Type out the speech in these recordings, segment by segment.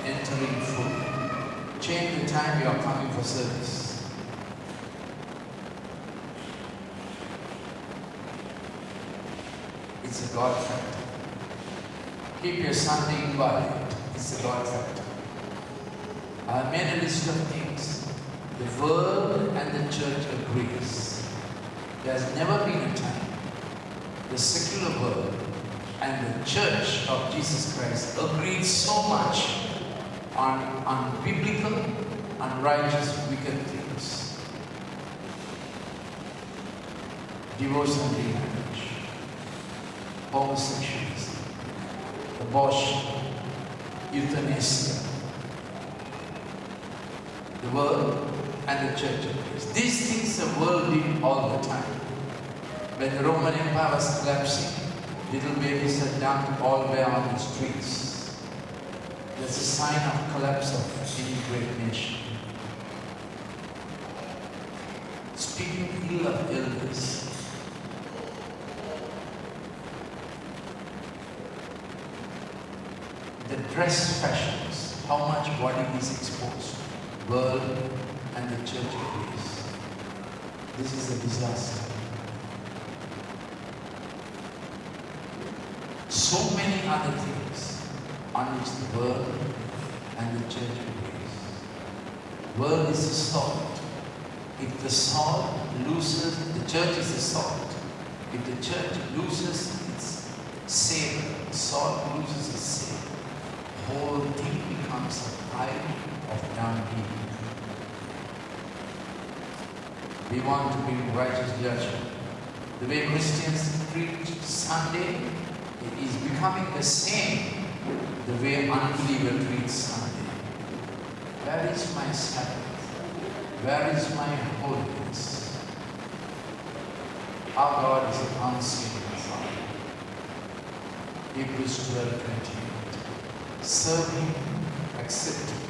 entering full. Change the time you are coming for service. It's a God factor. Keep your Sunday invited. It's a God factor. I have made a list of things. The world and the church agrees. There has never been a time the secular world and the church of Jesus Christ agreed so much on unbiblical, unrighteous, wicked things. Divorce and remarriage, homosexuality, abortion, euthanasia. The world and the church agrees. These things the world did all the time. When the Roman Empire was collapsing, little babies are dumped all the way on the streets. That's a sign of collapse of any great nation. Speaking ill of elders, the dress fashions, how much body is exposed, world and the church agrees. This is a disaster. So many other things on which the world and the church agrees. World is the salt. If the salt loses, the church is the salt. If the church loses its savor, salt loses its savor, the whole thing becomes a pile of downhill. We want to bring righteous judgment. The way Christians preach Sunday is becoming the same the way unbeliever treats Sunday. Where is my Sabbath? Where is my holiness? Our God is an unseen Father. Hebrews 12:28. Serve Him, accept Him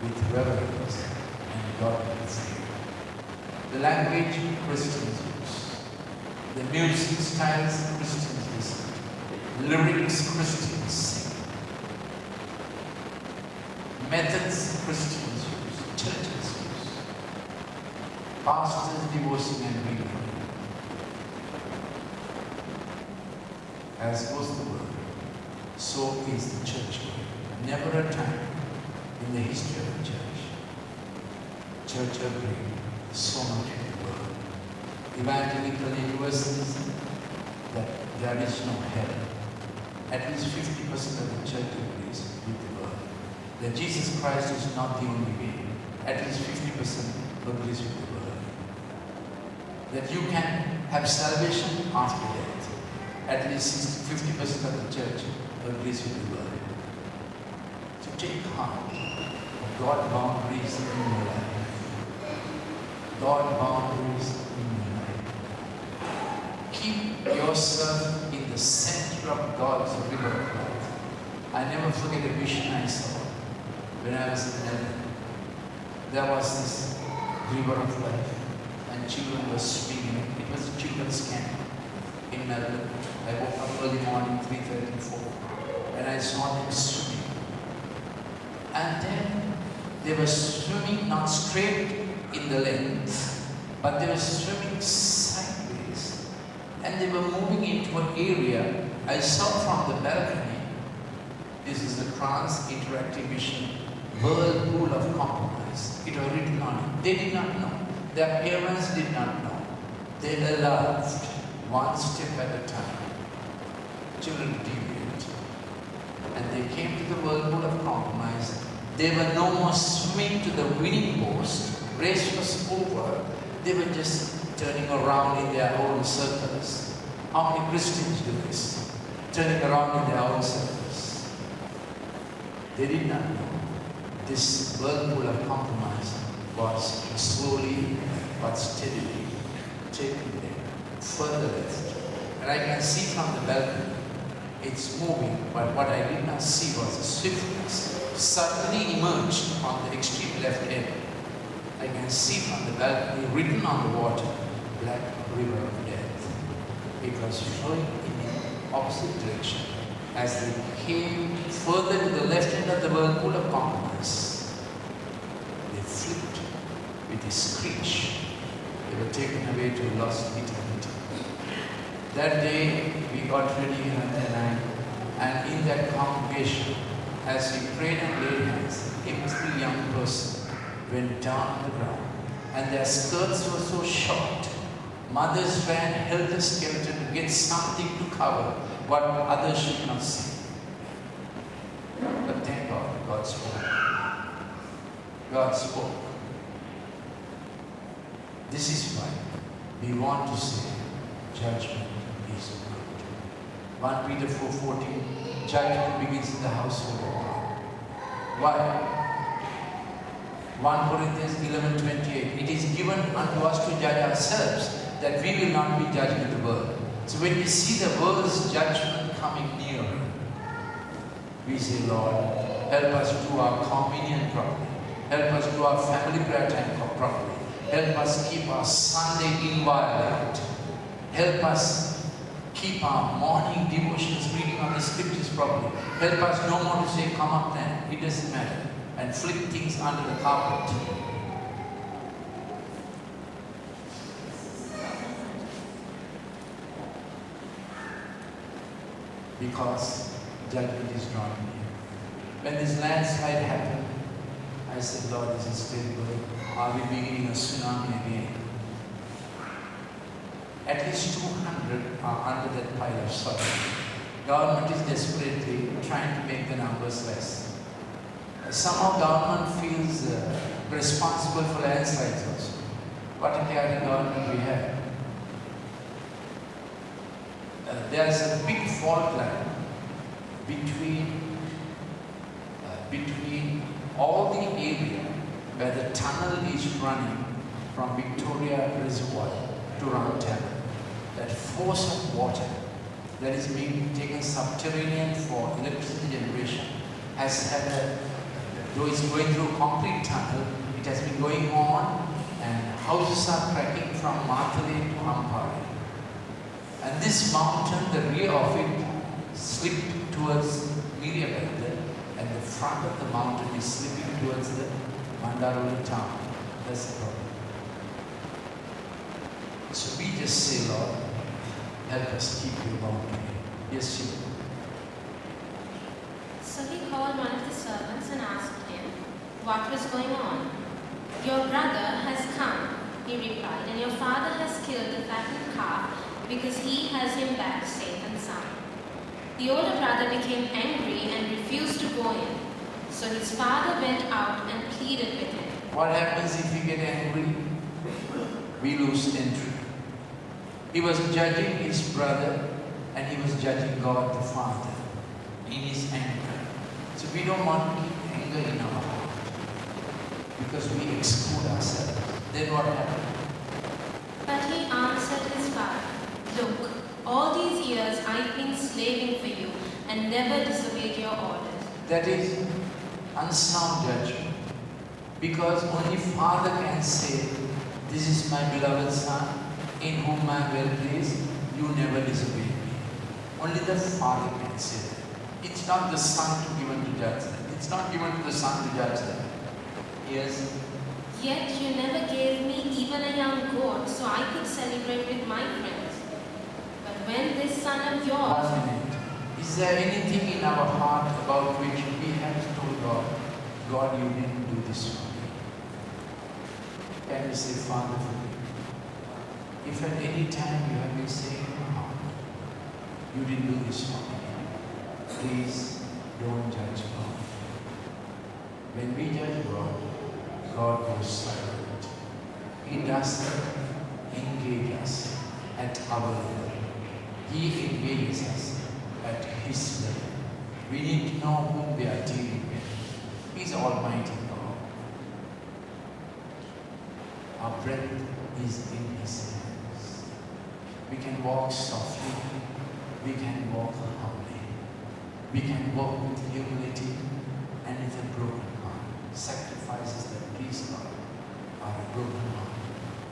with reverence and godliness. The language Christians use, the music styles Christians listen to, lyrics Christians sing, methods Christians use, churches use, pastors divorcing and remarrying. As goes the world, so is the church going. Never a time in the history of the church agreed so much in the world. Evangelical universalism, that there is no hell. At least 50% of the church agrees with the world. That Jesus Christ is not the only way. At least 50% agrees with the world. That you can have salvation after death. At least 50% of the church agrees with the world. So take heart of God boundaries in your life. God boundaries in your life. Keep yourself in the center of God's river of life. I never forget a vision I saw when I was in Melbourne. There was this river of life and children were swimming. It was a children's camp in Melbourne. I woke up early morning, 3:30, 4, and I saw them swimming. And then they were swimming not straight in the length, but they were swimming sideways. And they were moving into an area I saw from the balcony. This is the Trans Interactive Vision Whirlpool of Compromise. It was written on it. They did not know. Their parents did not know. They allowed one step at a time. Children deviate. And they came to the whirlpool of compromise. They were no more swimming to the winning post. Race was over. They were just turning around in their own circles. How many Christians do this? Turning around in their own circles. They did not know this whirlpool of compromise was slowly but steadily taking them further left. And I can see from the balcony, it's moving, but what I did not see was a swiftness suddenly emerged on the extreme left end. I can see from the balcony, written on the water, Black River of Death. It was flowing in the opposite direction. as they came further to the left end of the whirlpool of compromise, they flipped with a screech. They were taken away to lost eternity. That day we got ready and in that congregation, as we prayed and laid hands, every young person went down on the ground, and their skirts were so short. Mothers ran helter-skelter to get something to cover what others should not see. But thank God, God spoke. God spoke. This is why we want to say judgment is good. 1 Peter 4:14, judgment begins in the household of God. Why? 1 Corinthians 11:28, it is given unto us to judge ourselves, that we will not be judged with the world. So when we see the world's judgment coming near, we say, Lord, help us do our communion properly. Help us do our family prayer time properly. Help us keep our Sunday inviolate. Help us keep our morning devotions, reading of the scriptures properly. Help us no more to say, come up then, it doesn't matter, and flip things under the carpet. Because judgment is drawn near. When this landslide happened, I said, Lord, this is terrible. Are we beginning a tsunami again? At least 200 are under that pile of soil. Government is desperately trying to make the numbers less. Somehow government feels responsible for landslides also. What a caring government we have. There is a big fault line between all the area where the tunnel is running from Victoria Reservoir to Round Tavern. That force of water that is being taken subterranean for electricity generation has had though it's going through a concrete tunnel, it has been going on, and houses are cracking from Marthalee to Ampari. And this mountain, the rear of it slipped towards Miriabelda, and the front of the mountain is slipping towards the Mandaroli town. That's the problem. So we just say, Lord, help us keep your boundary. Yes, you. So he called one of the servants and asked him what was going on. Your brother has come, he replied, and your father has killed the fattened calf because he has him back safe and sound. The older brother became angry and refused to go in. So his father went out and pleaded with him. What happens if we get angry? We lose entry. He was judging his brother and he was judging God the Father in his anger. So we don't want to keep anger in our heart because we exclude ourselves. Then what happened? But he answered his father, look, all these years I've been slaving for you and never disobeyed your orders. That is unsound judgment. Because only Father can say, this is my beloved Son, in whom I am well pleased, you never disobeyed me. Only the Father can say that. It's not the Son to given to judge them. It's not given to the Son to judge them. Yes. Yet you never gave me even a young goat so I could celebrate with my friends. But when this son of yours... 1 minute. Is there anything in our heart about which we have told God, God, you didn't do this for me? Can we say, Father, forgive me? If at any time you have been saying in your heart, you didn't do this for me, please don't judge God. When we judge God, God goes silent. He doesn't engage us at our level. He engages us at His level. We need to know whom we are dealing with. He's Almighty God. Our breath is in His hands. We can walk softly. We can walk humbly. We can walk with humility and with a broken heart. Sacrifices that please God are a broken heart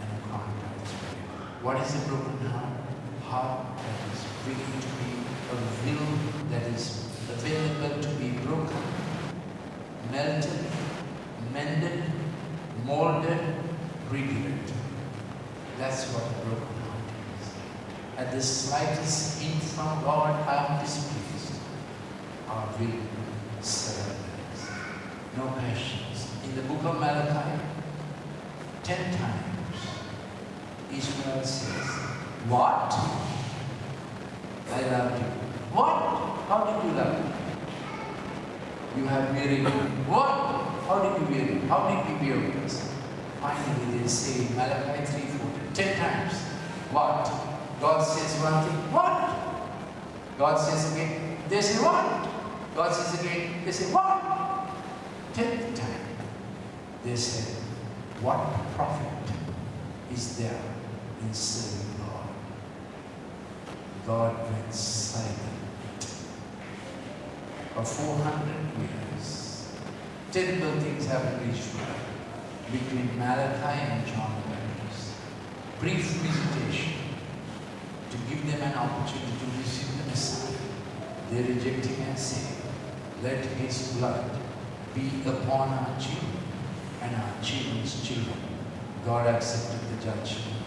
and a contrite spirit. What is a broken heart? Heart that is willing to be a will that is melted, mended, molded, rebuilt. That's what a broken heart is. At the slightest hint from God, I am displeased. Our will surrenders. No patience. In the book of Malachi, 10 times, Ishmael says, "What? I loved you." What? How did you love me? You have wearied me. What? How did you weary me? How did we weary us? Finally, they say, Malachi 3:4, 10 times. What? God says one thing. What? God says again. They say what? God says again. They say what? 10th time. They say, what profit is there in serving God? God went silent. For 400 years, terrible things happened in Israel between Malachi and John the Baptist. Brief visitation to give them an opportunity to receive the Messiah. They rejecting and saying, "Let His blood be upon our children and our children's children." God accepted the judgment.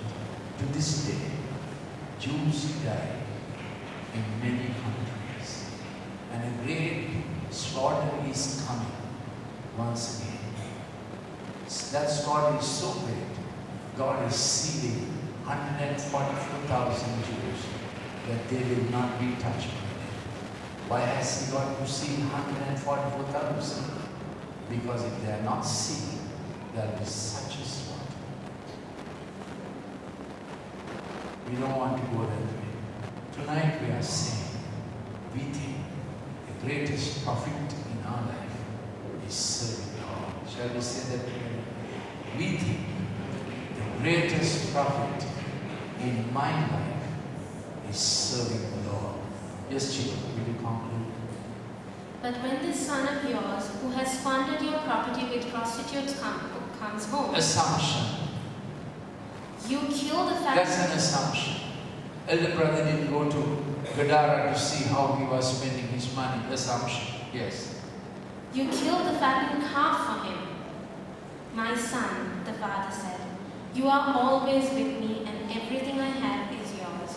To this day, Jews die in many countries, and a great slaughter is coming once again. That slaughter is so great, God is sealing 144,000 Jews that they will not be touched. Why has He got to seal 144,000? Because if they are not sealed, there will be such a slaughter. We don't want to go that way. Tonight we are saying, we think the greatest profit in our life is serving God. Shall we say that together? We think the greatest profit in my life is serving the Lord. Yes, Chief, will you conclude? But when this son of yours, who has squandered your property with prostitutes, comes home, Assumption. you kill the That's fattened... an assumption. Elder brother didn't go to Gadara to see how he was spending his money. Assumption. Yes. You kill the fattened calf for him. My son, the father said, you are always with me and everything I have is yours.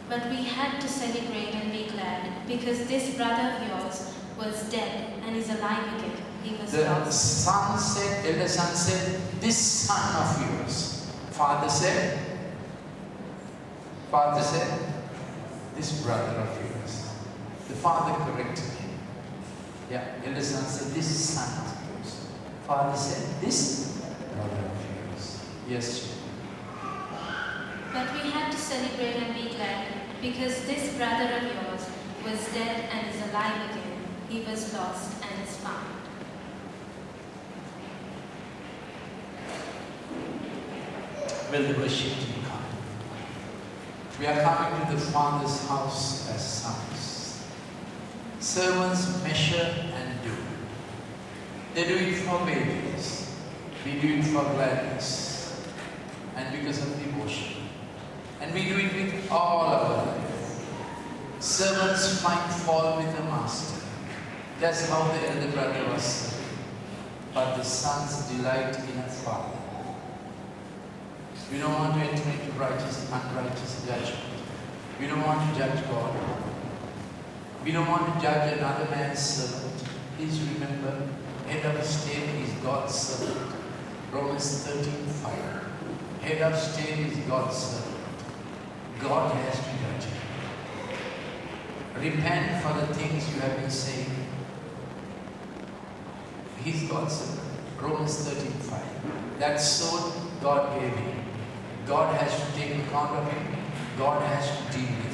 But we had to celebrate and be glad because this brother of yours was dead and is alive again. He was The lost. son said, elder son said, this son of yours. Father said, this brother of yours. The father corrected him. Yeah, elder son said, this son of yours. Father said, this brother of yours. Yes, Chief. But we had to celebrate and be glad because this brother of yours was dead and is alive again. He was lost and is found. Will the worship team come? We are coming to the Father's house as sons. Servants measure and do. They do it for babies. We do it for gladness and because of devotion. And we do it with all our life. Servants might fall with the master. That's how the elder brother was serving. But the sons delight in a father. We don't want to enter into righteous, unrighteous judgment. We don't want to judge God. We don't want to judge another man's servant. Please remember, head of state is God's servant. Romans 13:5. Head of state is God's servant. God has to judge him. Repent for the things you have been saying. He's God's servant. Romans 13:5. That sword God gave him. God has to take account of him. God has to deal with him.